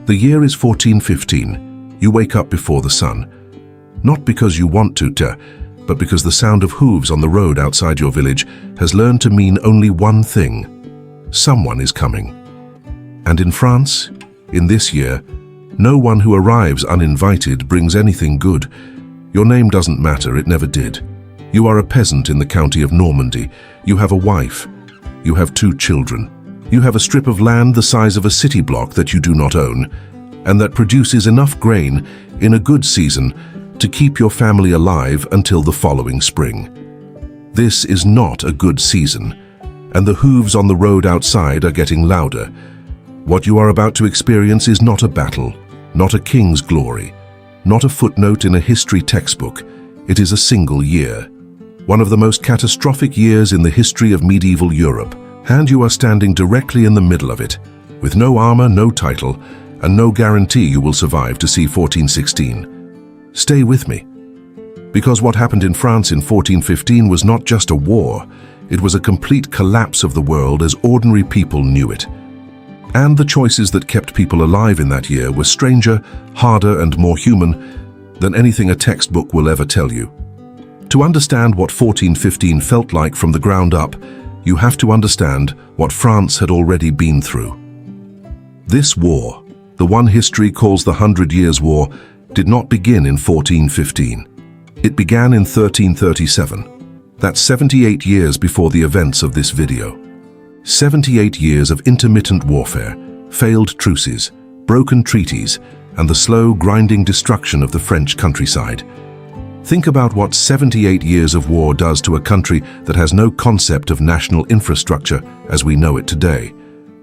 The year is 1415. You wake up before the sun. Not because you want to, but because the sound of hooves on the road outside your village has learned to mean only one thing. Someone is coming. And in France, in this year, no one who arrives uninvited brings anything good. Your name doesn't matter, it never did. You are a peasant in the county of Normandy. You have a wife. You have 2 children. You have a strip of land the size of a city block that you do not own, and that produces enough grain in a good season to keep your family alive until the following spring. This is not a good season, and the hooves on the road outside are getting louder. What you are about to experience is not a battle, not a king's glory, not a footnote in a history textbook. It is a single year, one of the most catastrophic years in the history of medieval Europe, and you are standing directly in the middle of it, with no armor, no title, and no guarantee you will survive to see 1416. Stay with me, because what happened in France in 1415 was not just a war, it was a complete collapse of the world as ordinary people knew it. And the choices that kept people alive in that year were stranger, harder, and more human than anything a textbook will ever tell you. To understand what 1415 felt like from the ground up, you have to understand what France had already been through. This war, the one history calls the 100 Years' War, did not begin in 1415. It began in 1337. That's 78 years before the events of this video. 78 years of intermittent warfare, failed truces, broken treaties, and the slow, grinding destruction of the French countryside. Think about what 78 years of war does to a country that has no concept of national infrastructure as we know it today.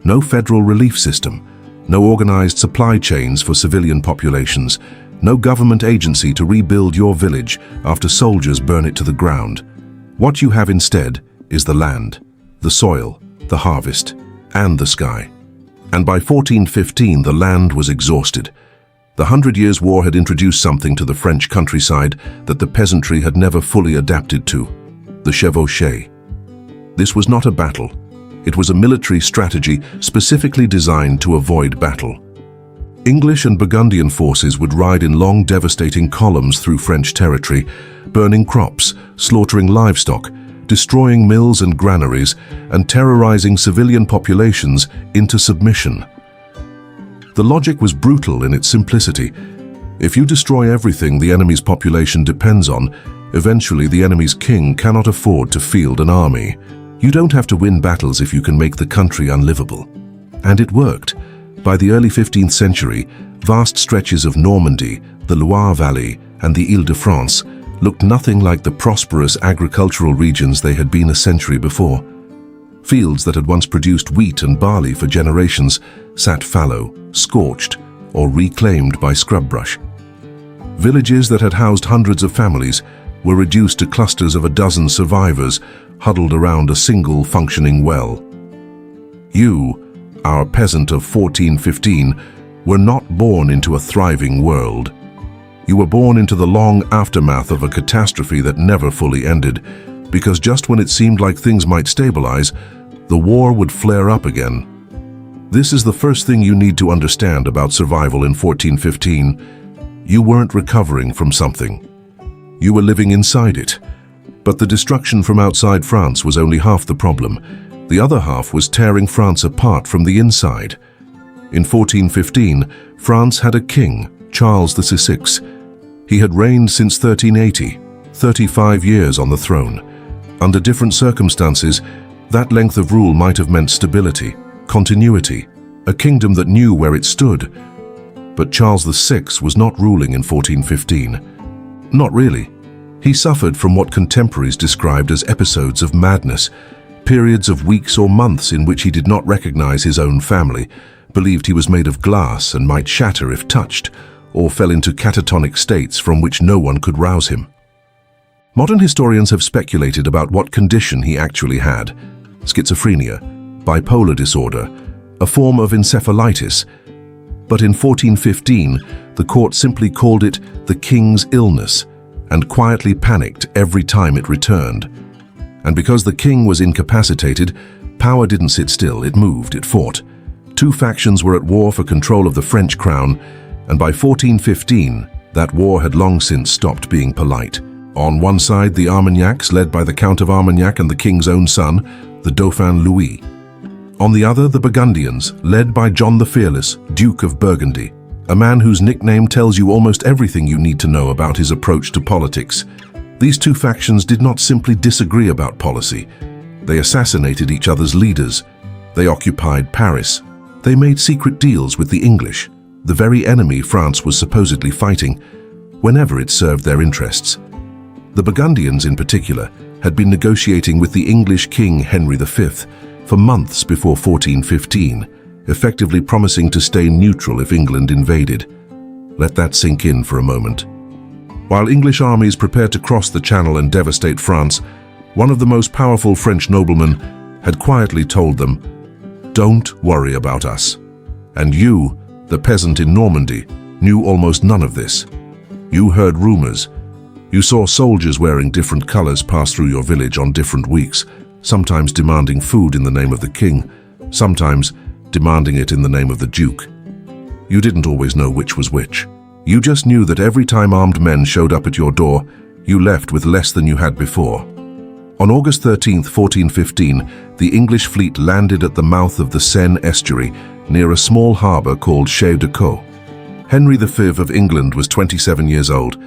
No federal relief system, no organized supply chains for civilian populations, no government agency to rebuild your village after soldiers burn it to the ground. What you have instead is the land, the soil, the harvest, and the sky. And by 1415, the land was exhausted. The 100 Years' War had introduced something to the French countryside that the peasantry had never fully adapted to: the chevauchée. This was not a battle. It was a military strategy specifically designed to avoid battle. English and Burgundian forces would ride in long, devastating columns through French territory, burning crops, slaughtering livestock, destroying mills and granaries, and terrorizing civilian populations into submission. The logic was brutal in its simplicity. If you destroy everything the enemy's population depends on, eventually the enemy's king cannot afford to field an army. You don't have to win battles if you can make the country unlivable. And it worked. By the early 15th century, vast stretches of Normandy, the Loire Valley, and the Île-de-France looked nothing like the prosperous agricultural regions they had been a century before. Fields that had once produced wheat and barley for generations sat fallow, scorched, or reclaimed by scrub brush. Villages that had housed hundreds of families were reduced to clusters of a dozen survivors huddled around a single functioning well. You, our peasant of 1415, were not born into a thriving world. You were born into the long aftermath of a catastrophe that never fully ended, because just when it seemed like things might stabilize, the war would flare up again. This is the first thing you need to understand about survival in 1415. You weren't recovering from something. You were living inside it. But the destruction from outside France was only half the problem. The other half was tearing France apart from the inside. In 1415, France had a king, Charles VI. He had reigned since 1380, 35 years on the throne. Under different circumstances, that length of rule might have meant stability, continuity, a kingdom that knew where it stood. But Charles VI was not ruling in 1415. Not really. He suffered from what contemporaries described as episodes of madness, periods of weeks or months in which he did not recognize his own family, believed he was made of glass and might shatter if touched, or fell into catatonic states from which no one could rouse him. Modern historians have speculated about what condition he actually had: schizophrenia, bipolar disorder, a form of encephalitis. But in 1415, the court simply called it the king's illness and quietly panicked every time it returned. And because the king was incapacitated, power didn't sit still, it moved, it fought. Two factions were at war for control of the French crown, and by 1415, that war had long since stopped being polite. On one side, the Armagnacs, led by the Count of Armagnac and the king's own son, the Dauphin Louis. On the other, the Burgundians, led by John the Fearless, Duke of Burgundy, a man whose nickname tells you almost everything you need to know about his approach to politics. These two factions did not simply disagree about policy. They assassinated each other's leaders. They occupied Paris. They made secret deals with the English, the very enemy France was supposedly fighting, whenever it served their interests. The Burgundians, in particular, had been negotiating with the English King Henry V for months before 1415, effectively promising to stay neutral if England invaded. Let that sink in for a moment. While English armies prepared to cross the Channel and devastate France, one of the most powerful French noblemen had quietly told them, "Don't worry about us." And you, the peasant in Normandy, knew almost none of this. You heard rumors. You saw soldiers wearing different colors pass through your village on different weeks, sometimes demanding food in the name of the king, sometimes demanding it in the name of the duke. You didn't always know which was which. You just knew that every time armed men showed up at your door, you left with less than you had before. On August 13, 1415, the English fleet landed at the mouth of the Seine estuary near a small harbor called Chaux de Caux. Henry V of England was 27 years old.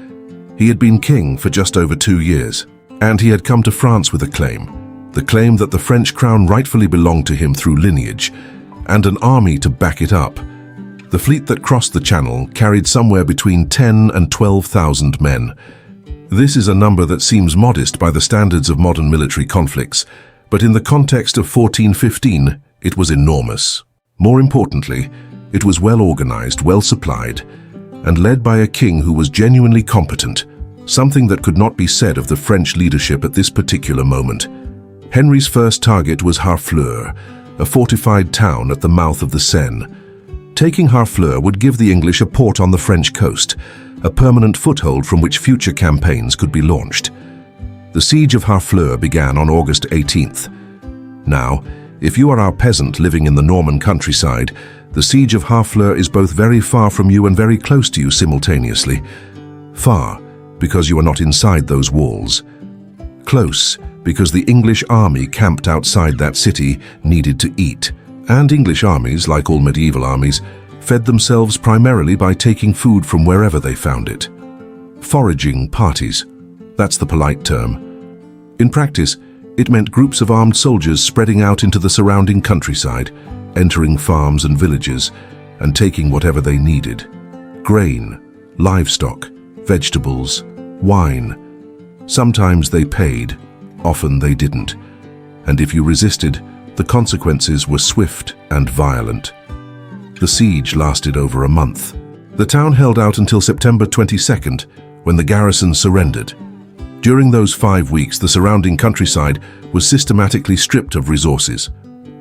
He had been king for just over 2 years, and he had come to France with a claim, the claim that the French crown rightfully belonged to him through lineage, and an army to back it up. The fleet that crossed the Channel carried somewhere between 10 and 12,000 men. This is a number that seems modest by the standards of modern military conflicts, but in the context of 1415, it was enormous. More importantly, it was well organized, well supplied, and led by a king who was genuinely competent, something that could not be said of the French leadership at this particular moment. Henry's first target was Harfleur, a fortified town at the mouth of the Seine. Taking Harfleur would give the English a port on the French coast, a permanent foothold from which future campaigns could be launched. The siege of Harfleur began on August 18th. Now, if you are our peasant living in the Norman countryside, the siege of Harfleur is both very far from you and very close to you simultaneously. Far, because you are not inside those walls. Close, because the English army camped outside that city needed to eat. And English armies, like all medieval armies, fed themselves primarily by taking food from wherever they found it. Foraging parties, that's the polite term. In practice, it meant groups of armed soldiers spreading out into the surrounding countryside, entering farms and villages, and taking whatever they needed. Grain, livestock, vegetables, wine. Sometimes they paid, often they didn't. And if you resisted, the consequences were swift and violent. The siege lasted over a month. The town held out until September 22nd, when the garrison surrendered. During those 5 weeks, the surrounding countryside was systematically stripped of resources.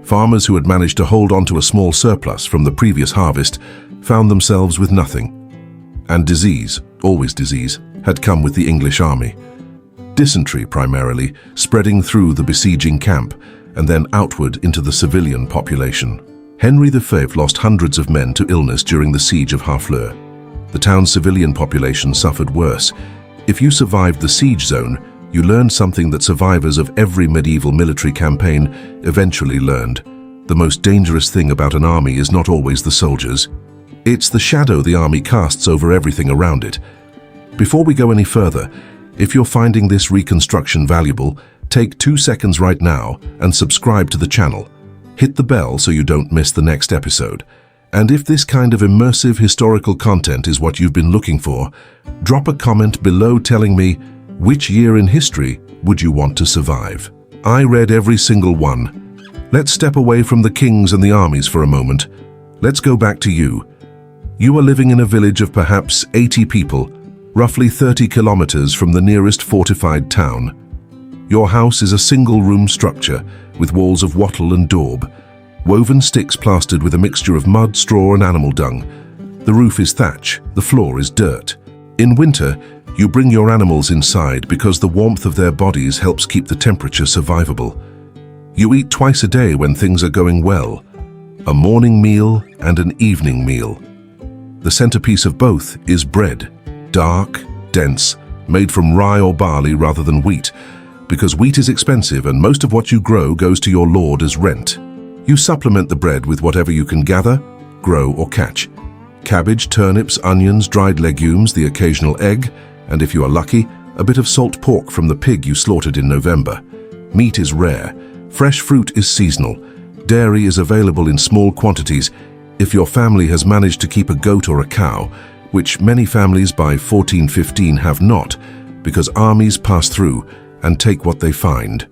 Farmers who had managed to hold on to a small surplus from the previous harvest found themselves with nothing. And disease, always disease, had come with the English army. Dysentery primarily, spreading through the besieging camp and then outward into the civilian population. Henry V lost hundreds of men to illness during the siege of Harfleur. The town's civilian population suffered worse. If you survived the siege zone, you learned something that survivors of every medieval military campaign eventually learned. The most dangerous thing about an army is not always the soldiers. It's the shadow the army casts over everything around it. Before we go any further, if you're finding this reconstruction valuable, take 2 seconds right now and subscribe to the channel. Hit the bell so you don't miss the next episode. And if this kind of immersive historical content is what you've been looking for, drop a comment below telling me which year in history would you want to survive. I read every single one. Let's step away from the kings and the armies for a moment. Let's go back to you. You are living in a village of perhaps 80 people, roughly 30 kilometers from the nearest fortified town. Your house is a single-room structure with walls of wattle and daub, woven sticks plastered with a mixture of mud, straw and animal dung. The roof is thatch, the floor is dirt. In winter, you bring your animals inside because the warmth of their bodies helps keep the temperature survivable. You eat twice a day when things are going well. a morning meal and an evening meal. The centerpiece of both is bread, dark, dense, made from rye or barley rather than wheat, because wheat is expensive and most of what you grow goes to your lord as rent. You supplement the bread with whatever you can gather, grow or catch. Cabbage, turnips, onions, dried legumes, the occasional egg, and if you are lucky, a bit of salt pork from the pig you slaughtered in November. Meat is rare, fresh fruit is seasonal, dairy is available in small quantities if your family has managed to keep a goat or a cow, which many families by 1415 have not, because armies pass through and take what they find.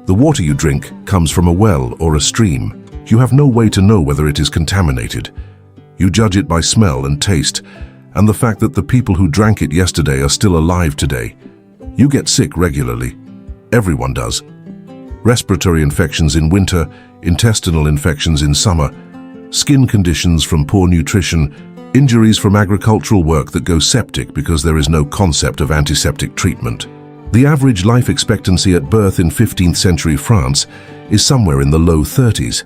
The water you drink comes from a well or a stream. You have no way to know whether it is contaminated. You judge it by smell and taste, and the fact that the people who drank it yesterday are still alive today. You get sick regularly. Everyone does. Respiratory infections in winter, intestinal infections in summer, skin conditions from poor nutrition, injuries from agricultural work that go septic because there is no concept of antiseptic treatment. The average life expectancy at birth in 15th century France is somewhere in the low 30s,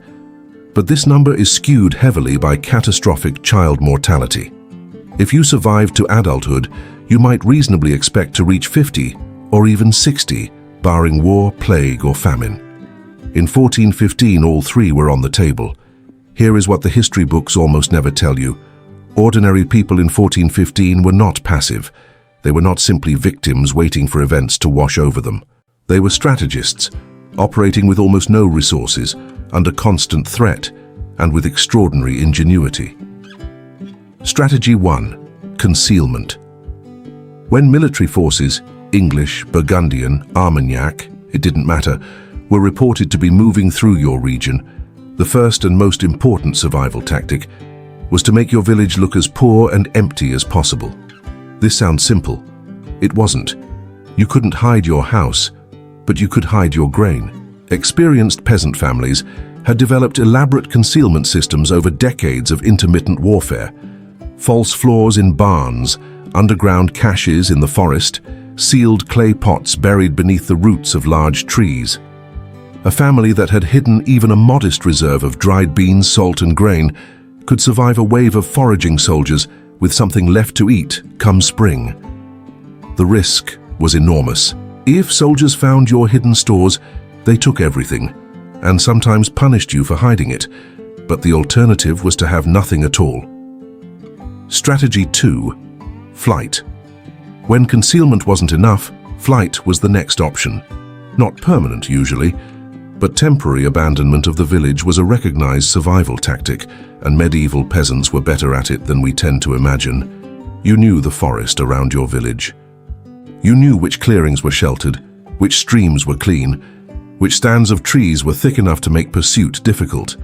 but this number is skewed heavily by catastrophic child mortality. If you survive to adulthood, you might reasonably expect to reach 50 or even 60, barring war, plague or famine. In 1415, all three were on the table. Here is what the history books almost never tell you. Ordinary people in 1415 were not passive. They were not simply victims waiting for events to wash over them. They were strategists, operating with almost no resources, under constant threat, and with extraordinary ingenuity. Strategy 1. Concealment. When military forces, English, Burgundian, Armagnac, it didn't matter, were reported to be moving through your region, the first and most important survival tactic was to make your village look as poor and empty as possible. This sounds simple. It wasn't. You couldn't hide your house, but you could hide your grain. Experienced peasant families had developed elaborate concealment systems over decades of intermittent warfare. False floors in barns, underground caches in the forest, sealed clay pots buried beneath the roots of large trees. A family that had hidden even a modest reserve of dried beans, salt and grain could survive a wave of foraging soldiers with something left to eat come spring. The risk was enormous. If soldiers found your hidden stores, they took everything, and sometimes punished you for hiding it, but the alternative was to have nothing at all. Strategy 2. Flight. When concealment wasn't enough, flight was the next option. Not permanent usually, but temporary abandonment of the village was a recognized survival tactic, and medieval peasants were better at it than we tend to imagine. You knew the forest around your village. You knew which clearings were sheltered, which streams were clean, which stands of trees were thick enough to make pursuit difficult.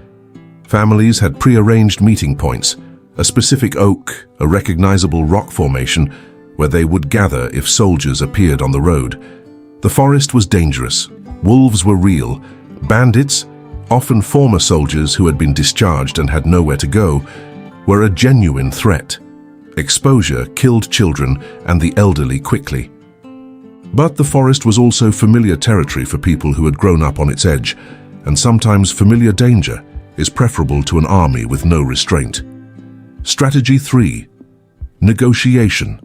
Families had pre-arranged meeting points, a specific oak, a recognizable rock formation, where they would gather if soldiers appeared on the road. The forest was dangerous. Wolves were real. Bandits, often former soldiers who had been discharged and had nowhere to go, were a genuine threat. Exposure killed children and the elderly quickly. But the forest was also familiar territory for people who had grown up on its edge, and sometimes familiar danger is preferable to an army with no restraint. Strategy 3. Negotiation.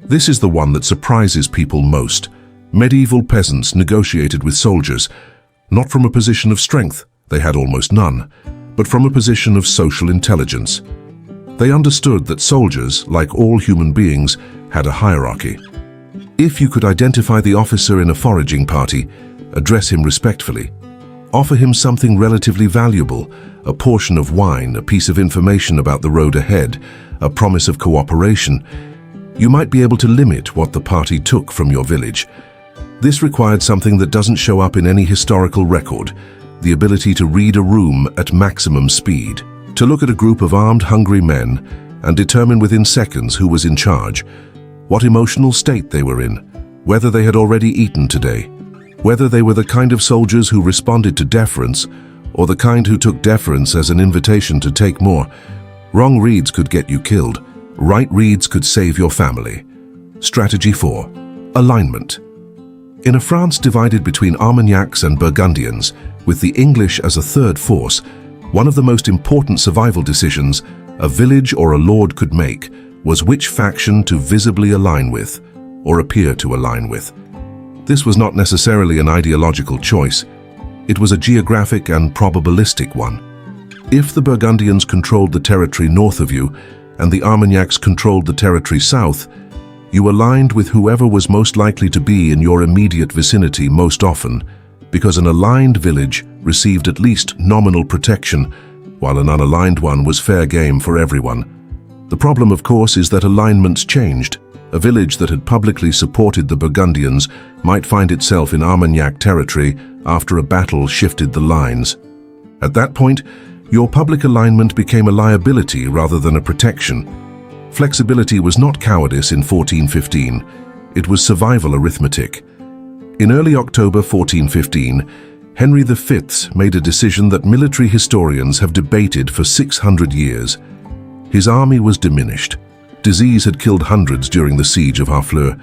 This is the one that surprises people most. Medieval peasants negotiated with soldiers, not from a position of strength, they had almost none, but from a position of social intelligence. They understood that soldiers, like all human beings, had a hierarchy. If you could identify the officer in a foraging party, address him respectfully. Offer him something relatively valuable, a portion of wine, a piece of information about the road ahead, a promise of cooperation. You might be able to limit what the party took from your village. This required something that doesn't show up in any historical record, the ability to read a room at maximum speed, to look at a group of armed, hungry men and determine within seconds who was in charge, what emotional state they were in, whether they had already eaten today, whether they were the kind of soldiers who responded to deference or the kind who took deference as an invitation to take more. Wrong reads could get you killed. Right reads could save your family. Strategy 4. Alignment. In a France divided between Armagnacs and Burgundians, with the English as a third force, One of the most important survival decisions a village or a lord could make was which faction to visibly align with, or appear to align with. This was not necessarily an ideological choice. It was a geographic and probabilistic one. If the Burgundians controlled the territory north of you, and the Armagnacs controlled the territory south, you aligned with whoever was most likely to be in your immediate vicinity most often, because an aligned village received at least nominal protection, while an unaligned one was fair game for everyone. The problem, of course, is that alignments changed. A village that had publicly supported the Burgundians might find itself in Armagnac territory after a battle shifted the lines. At that point, your public alignment became a liability rather than a protection. Flexibility was not cowardice in 1415, it was survival arithmetic. In early October 1415, Henry V made a decision that military historians have debated for 600 years. His army was diminished. Disease had killed hundreds during the siege of Harfleur.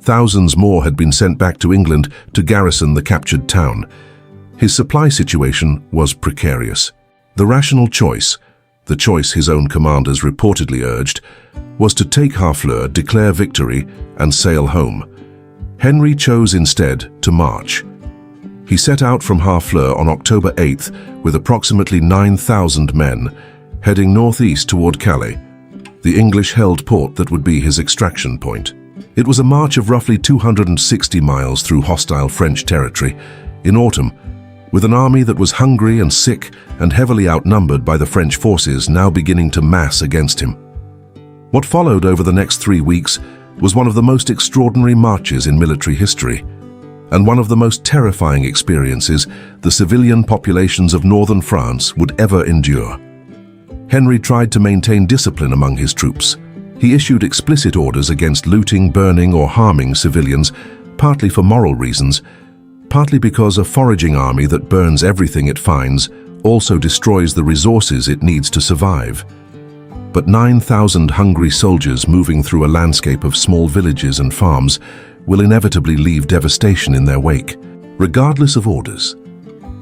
Thousands more had been sent back to England to garrison the captured town. His supply situation was precarious. The rational choice, the choice his own commanders reportedly urged, was to take Harfleur, declare victory, and sail home. Henry chose instead to march. He set out from Harfleur on October 8th with approximately 9,000 men, heading northeast toward Calais, the English-held port that would be his extraction point. It was a march of roughly 260 miles through hostile French territory in autumn, with an army that was hungry and sick and heavily outnumbered by the French forces now beginning to mass against him. What followed over the next 3 weeks was one of the most extraordinary marches in military history, and one of the most terrifying experiences the civilian populations of northern France would ever endure. Henry tried to maintain discipline among his troops. He issued explicit orders against looting, burning, or harming civilians, partly for moral reasons, partly because a foraging army that burns everything it finds also destroys the resources it needs to survive. But 9,000 hungry soldiers moving through a landscape of small villages and farms will inevitably leave devastation in their wake, regardless of orders.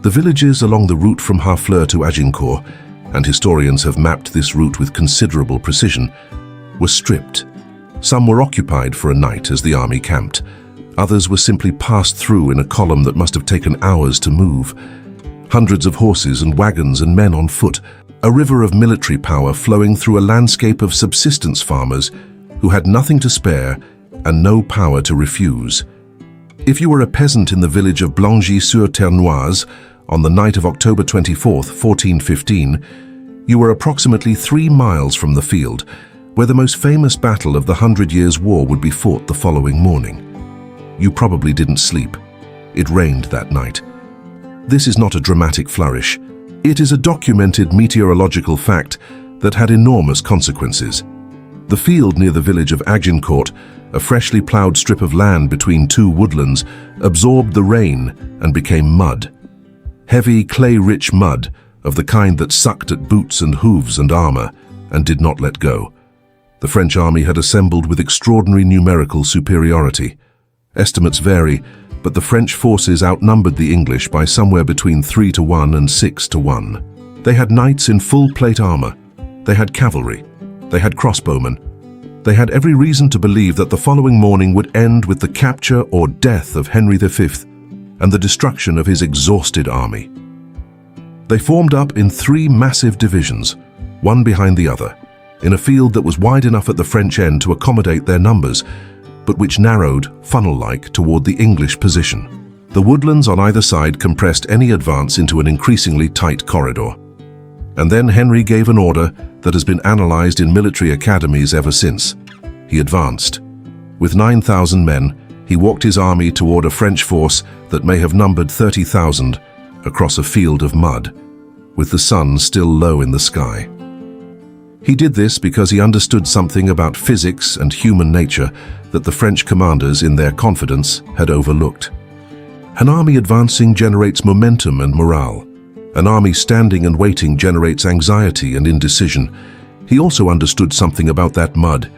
The villages along the route from Harfleur to Agincourt, and historians have mapped this route with considerable precision, were stripped. Some were occupied for a night as the army camped. Others were simply passed through in a column that must have taken hours to move. Hundreds of horses and wagons and men on foot, a river of military power flowing through a landscape of subsistence farmers who had nothing to spare and no power to refuse. If you were a peasant in the village of Blangy-sur-Ternoise on the night of October 24, 1415, you were approximately 3 miles from the field, where the most famous battle of the 100 Years' War would be fought the following morning. You probably didn't sleep. It rained that night. This is not a dramatic flourish. It is a documented meteorological fact that had enormous consequences. The field near the village of Agincourt, a freshly ploughed strip of land between 2 woodlands, absorbed the rain and became mud. Heavy, clay-rich mud of the kind that sucked at boots and hooves and armor and did not let go. The French army had assembled with extraordinary numerical superiority. Estimates vary, but the French forces outnumbered the English by somewhere between 3-1 and 6-1. They had knights in full plate armor. They had cavalry. They had crossbowmen. They had every reason to believe that the following morning would end with the capture or death of Henry V and the destruction of his exhausted army. They formed up in 3 massive divisions, one behind the other, in a field that was wide enough at the French end to accommodate their numbers, but which narrowed, funnel-like, toward the English position. The woodlands on either side compressed any advance into an increasingly tight corridor. And then Henry gave an order that has been analyzed in military academies ever since. He advanced. With 9,000 men, he walked his army toward a French force that may have numbered 30,000 across a field of mud, with the sun still low in the sky. He did this because he understood something about physics and human nature that the French commanders, in their confidence, had overlooked. An army advancing generates momentum and morale. An army standing and waiting generates anxiety and indecision. He also understood something about that mud.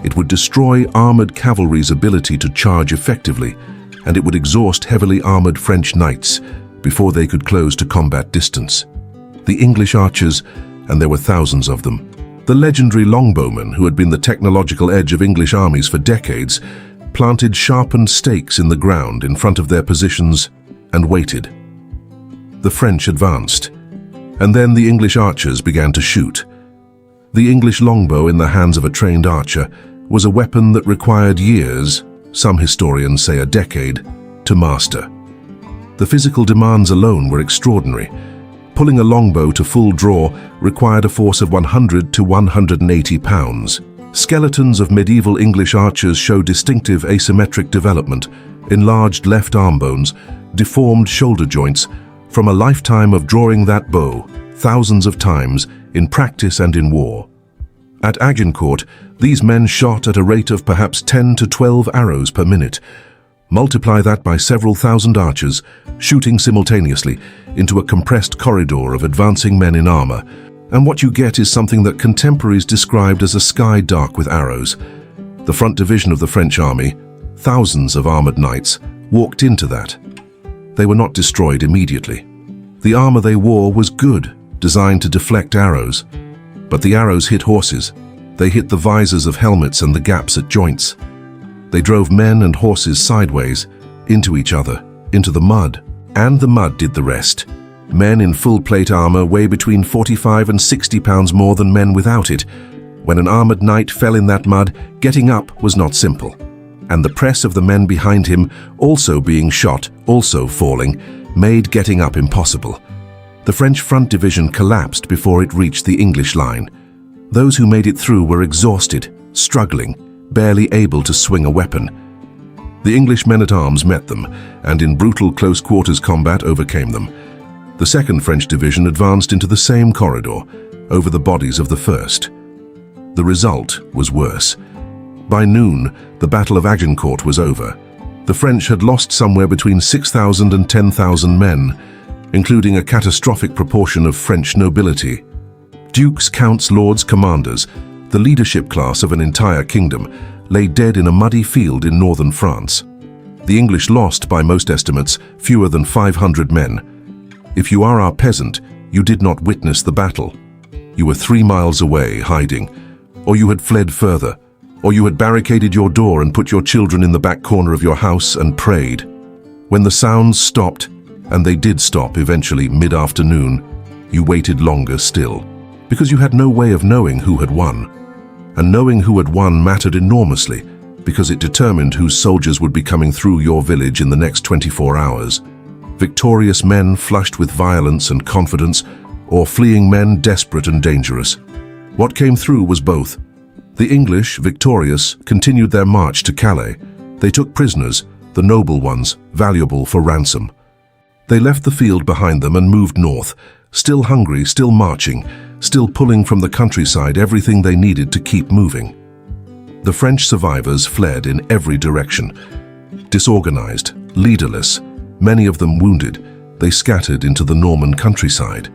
It would destroy armored cavalry's ability to charge effectively, and it would exhaust heavily armored French knights before they could close to combat distance. The English archers, and there were thousands of them. The legendary longbowmen, who had been the technological edge of English armies for decades, planted sharpened stakes in the ground in front of their positions and waited. The French advanced, and then the English archers began to shoot. The English longbow in the hands of a trained archer was a weapon that required years, some historians say a decade, to master. The physical demands alone were extraordinary. Pulling a longbow to full draw required a force of 100 to 180 pounds. Skeletons of medieval English archers show distinctive asymmetric development, enlarged left arm bones, deformed shoulder joints, from a lifetime of drawing that bow thousands of times in practice and in war. At Agincourt, these men shot at a rate of perhaps 10 to 12 arrows per minute. Multiply that by several thousand archers, shooting simultaneously into a compressed corridor of advancing men in armor, and what you get is something that contemporaries described as a sky dark with arrows. The front division of the French army, thousands of armored knights, walked into that. They were not destroyed immediately. The armor they wore was good, designed to deflect arrows. But the arrows hit horses. They hit the visors of helmets and the gaps at joints. They drove men and horses sideways, into each other, into the mud. And the mud did the rest. Men in full plate armor weigh between 45 and 60 pounds more than men without it. When an armored knight fell in that mud, getting up was not simple. And the press of the men behind him, also being shot, also falling, made getting up impossible. The French front division collapsed before it reached the English line. Those who made it through were exhausted, struggling, barely able to swing a weapon. The English men-at-arms met them, and in brutal close-quarters combat overcame them. The second French division advanced into the same corridor, over the bodies of the first. The result was worse. By noon, the Battle of Agincourt was over. The French had lost somewhere between 6,000 and 10,000 men, including a catastrophic proportion of French nobility. Dukes, counts, lords, commanders, the leadership class of an entire kingdom, lay dead in a muddy field in northern France. The English lost, by most estimates, fewer than 500 men. If you are our peasant, you did not witness the battle. You were 3 miles away, hiding, or you had fled further, or you had barricaded your door and put your children in the back corner of your house and prayed. When the sounds stopped, and they did stop eventually mid-afternoon, you waited longer still, because you had no way of knowing who had won. And knowing who had won mattered enormously, because it determined whose soldiers would be coming through your village in the next 24 hours. Victorious men flushed with violence and confidence, or fleeing men desperate and dangerous. What came through was both. The English, victorious, continued their march to Calais. They took prisoners, the noble ones, valuable for ransom. They left the field behind them and moved north, still hungry, still marching, still pulling from the countryside everything they needed to keep moving. The French survivors fled in every direction. Disorganized, leaderless, many of them wounded, they scattered into the Norman countryside.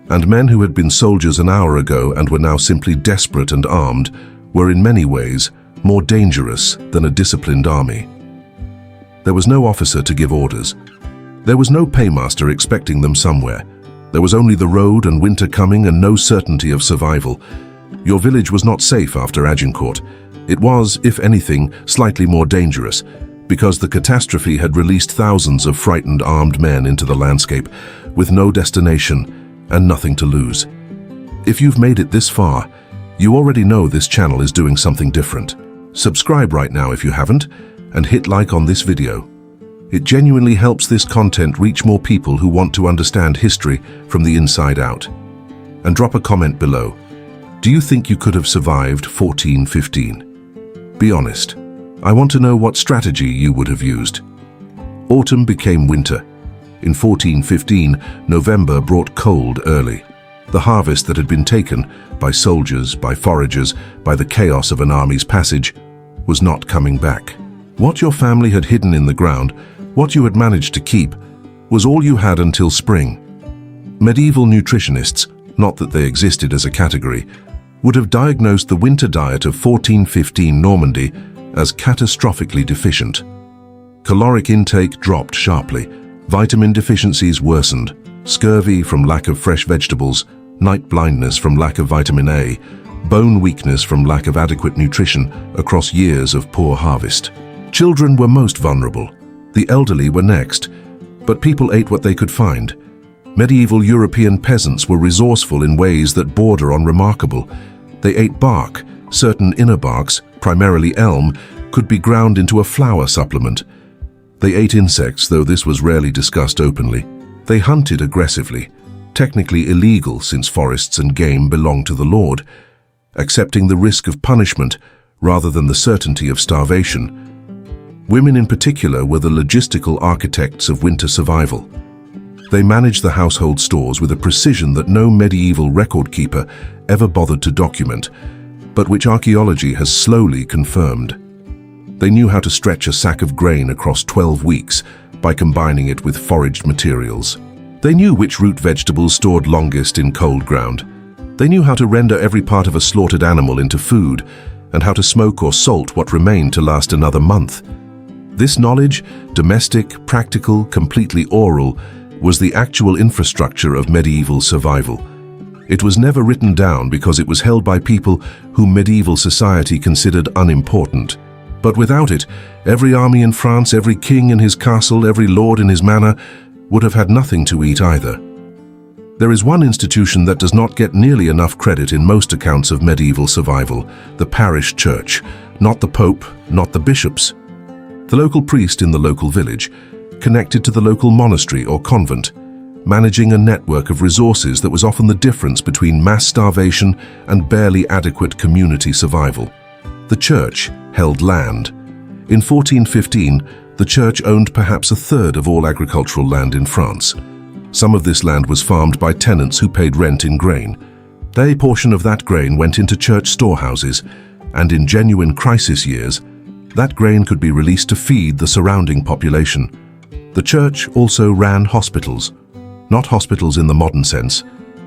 And men who had been soldiers an hour ago and were now simply desperate and armed were in many ways more dangerous than a disciplined army. There was no officer to give orders. There was no paymaster expecting them somewhere. There was only the road and winter coming and no certainty of survival. Your village was not safe after Agincourt. It was, if anything, slightly more dangerous, because the catastrophe had released thousands of frightened armed men into the landscape, with no destination and nothing to lose. If you've made it this far, you already know this channel is doing something different. Subscribe right now if you haven't, and hit like on this video. It genuinely helps this content reach more people who want to understand history from the inside out. And drop a comment below. Do you think you could have survived 1415? Be honest. I want to know what strategy you would have used. Autumn became winter. In 1415, November brought cold early. The harvest that had been taken by soldiers, by foragers, by the chaos of an army's passage, was not coming back. What your family had hidden in the ground, what you had managed to keep, was all you had until spring. Medieval nutritionists, not that they existed as a category, would have diagnosed the winter diet of 1415 Normandy as catastrophically deficient. Caloric intake dropped sharply, vitamin deficiencies worsened, scurvy from lack of fresh vegetables, night blindness from lack of vitamin A, bone weakness from lack of adequate nutrition across years of poor harvest. Children were most vulnerable. The elderly were next, but people ate what they could find. Medieval European peasants were resourceful in ways that border on remarkable. They ate bark. Certain inner barks, primarily elm, could be ground into a flour supplement. They ate insects, though this was rarely discussed openly. They hunted aggressively, technically illegal since forests and game belonged to the Lord, accepting the risk of punishment rather than the certainty of starvation. Women in particular were the logistical architects of winter survival. They managed the household stores with a precision that no medieval record keeper ever bothered to document, but which archaeology has slowly confirmed. They knew how to stretch a sack of grain across 12 weeks by combining it with foraged materials. They knew which root vegetables stored longest in cold ground. They knew how to render every part of a slaughtered animal into food, and how to smoke or salt what remained to last another month. This knowledge, domestic, practical, completely oral, was the actual infrastructure of medieval survival. It was never written down because it was held by people whom medieval society considered unimportant. But without it, every army in France, every king in his castle, every lord in his manor would have had nothing to eat either. There is one institution that does not get nearly enough credit in most accounts of medieval survival: the parish church. Not the pope, not the bishops. The local priest in the local village, connected to the local monastery or convent, managing a network of resources that was often the difference between mass starvation and barely adequate community survival. The church held land. In 1415, the church owned perhaps a third of all agricultural land in France. Some of this land was farmed by tenants who paid rent in grain. A portion of that grain went into church storehouses, and in genuine crisis years, that grain could be released to feed the surrounding population. The church also ran hospitals. Not hospitals in the modern sense.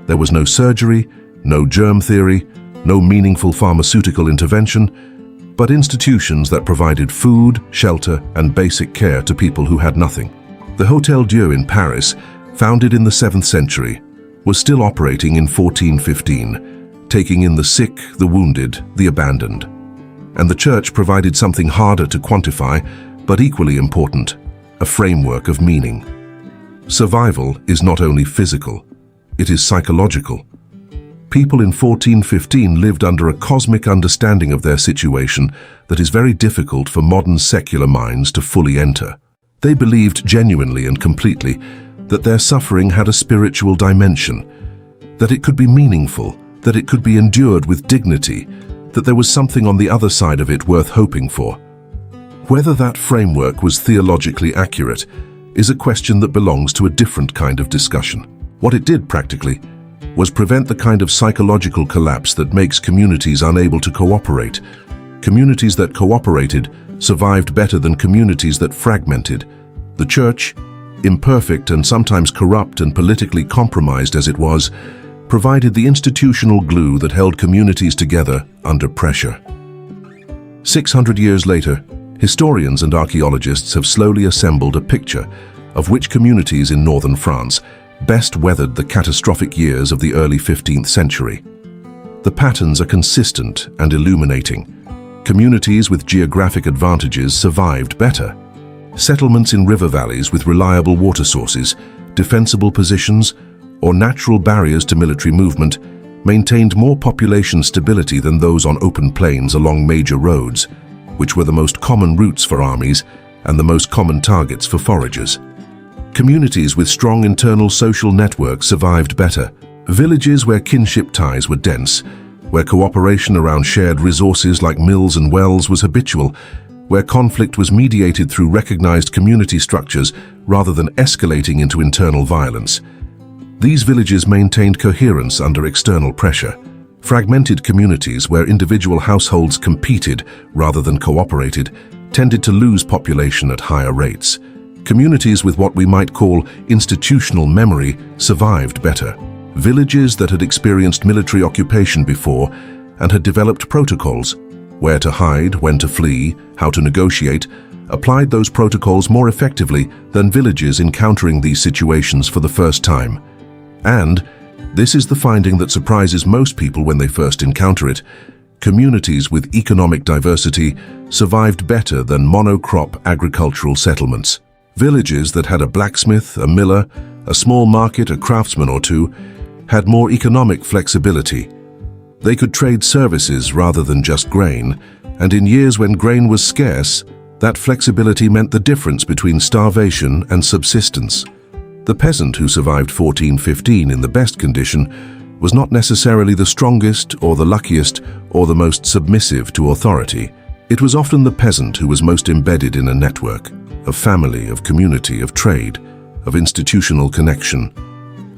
There was no surgery, no germ theory, no meaningful pharmaceutical intervention, but institutions that provided food, shelter, and basic care to people who had nothing. The Hôtel Dieu in Paris, founded in the 7th century, was still operating in 1415, taking in the sick, the wounded, the abandoned. And the church provided something harder to quantify, but equally important: a framework of meaning. Survival is not only physical, it is psychological. People in 1415 lived under a cosmic understanding of their situation that is very difficult for modern secular minds to fully enter. They believed genuinely and completely that their suffering had a spiritual dimension, that it could be meaningful, that it could be endured with dignity, that there was something on the other side of it worth hoping for. Whether that framework was theologically accurate is a question that belongs to a different kind of discussion. What it did practically was prevent the kind of psychological collapse that makes communities unable to cooperate. Communities that cooperated survived better than communities that fragmented. The church, imperfect and sometimes corrupt and politically compromised as it was, provided the institutional glue that held communities together under pressure. 600 years later, historians and archaeologists have slowly assembled a picture of which communities in northern France best weathered the catastrophic years of the early 15th century. The patterns are consistent and illuminating. Communities with geographic advantages survived better. Settlements in river valleys with reliable water sources, defensible positions, or natural barriers to military movement maintained more population stability than those on open plains along major roads, which were the most common routes for armies and the most common targets for foragers. Communities with strong internal social networks survived better. Villages where kinship ties were dense, where cooperation around shared resources like mills and wells was habitual, where conflict was mediated through recognized community structures rather than escalating into internal violence. These villages maintained coherence under external pressure. Fragmented communities where individual households competed rather than cooperated tended to lose population at higher rates. Communities with what we might call institutional memory survived better. Villages that had experienced military occupation before and had developed protocols: where to hide, when to flee, how to negotiate, applied those protocols more effectively than villages encountering these situations for the first time. And this is the finding that surprises most people when they first encounter it. Communities with economic diversity survived better than monocrop agricultural settlements. Villages that had a blacksmith, a miller, a small market, a craftsman or two, had more economic flexibility. They could trade services rather than just grain, and in years when grain was scarce, that flexibility meant the difference between starvation and subsistence. The peasant who survived 1415 in the best condition was not necessarily the strongest or the luckiest or the most submissive to authority. It was often the peasant who was most embedded in a network, of family, of community, of trade, of institutional connection,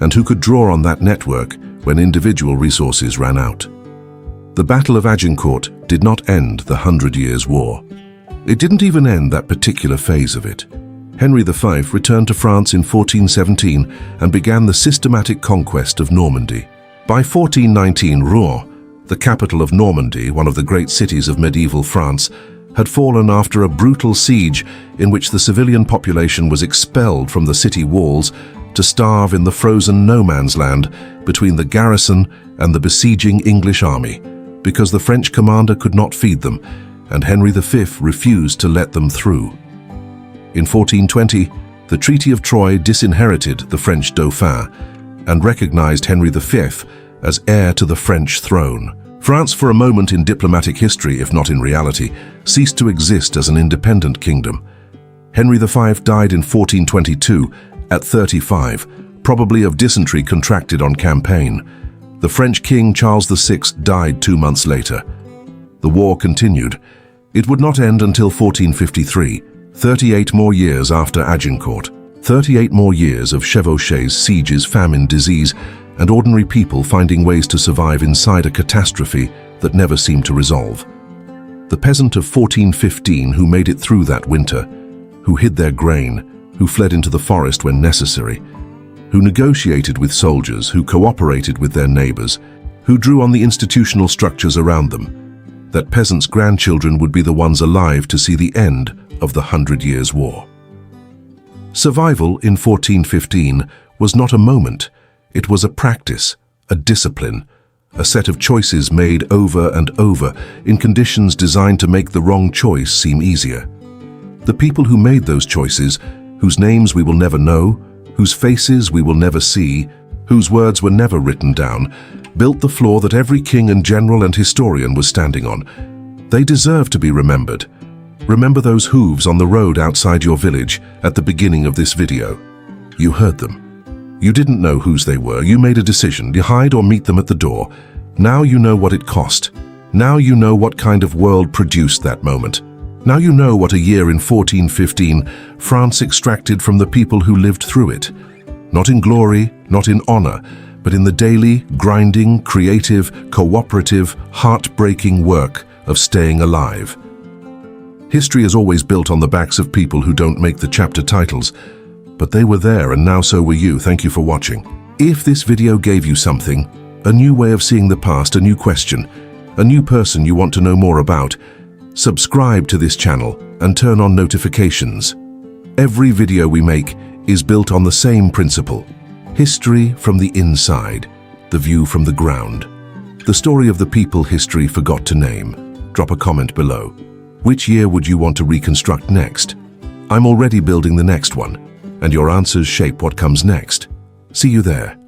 and who could draw on that network when individual resources ran out. The Battle of Agincourt did not end the 100 Years' War. It didn't even end that particular phase of it. Henry V returned to France in 1417 and began the systematic conquest of Normandy. By 1419, Rouen, the capital of Normandy, one of the great cities of medieval France, had fallen after a brutal siege in which the civilian population was expelled from the city walls to starve in the frozen no-man's land between the garrison and the besieging English army, because the French commander could not feed them, and Henry V refused to let them through. In 1420, the Treaty of Troyes disinherited the French Dauphin and recognized Henry V as heir to the French throne. France, for a moment in diplomatic history, if not in reality, ceased to exist as an independent kingdom. Henry V died in 1422 at 35, probably of dysentery contracted on campaign. The French king Charles VI died 2 months later. The war continued. It would not end until 1453, 38 more years after Agincourt. 38 more years of chevauchés, sieges, famine, disease, and ordinary people finding ways to survive inside a catastrophe that never seemed to resolve. The peasant of 1415 who made it through that winter, who hid their grain, who fled into the forest when necessary, who negotiated with soldiers, who cooperated with their neighbors, who drew on the institutional structures around them, that peasants' grandchildren would be the ones alive to see the end of the 100 Years' War. Survival in 1415 was not a moment. It was a practice, a discipline, a set of choices made over and over in conditions designed to make the wrong choice seem easier. The people who made those choices, whose names we will never know, whose faces we will never see, whose words were never written down, built the floor that every king and general and historian was standing on. They deserve to be remembered. Remember those hooves on the road outside your village at the beginning of this video. You heard them. You didn't know whose they were. You made a decision. You hide or meet them at the door. Now you know what it cost. Now you know what kind of world produced that moment. Now you know what a year in 1415 France extracted from the people who lived through it. Not in glory, not in honor, but in the daily, grinding, creative, cooperative, heartbreaking work of staying alive. History is always built on the backs of people who don't make the chapter titles, but they were there and now so were you. Thank you for watching. If this video gave you something, a new way of seeing the past, a new question, a new person you want to know more about, subscribe to this channel and turn on notifications. Every video we make is built on the same principle. History from the inside, the view from the ground. The story of the people history forgot to name. Drop a comment below. Which year would you want to reconstruct next? I'm already building the next one, and your answers shape what comes next. See you there.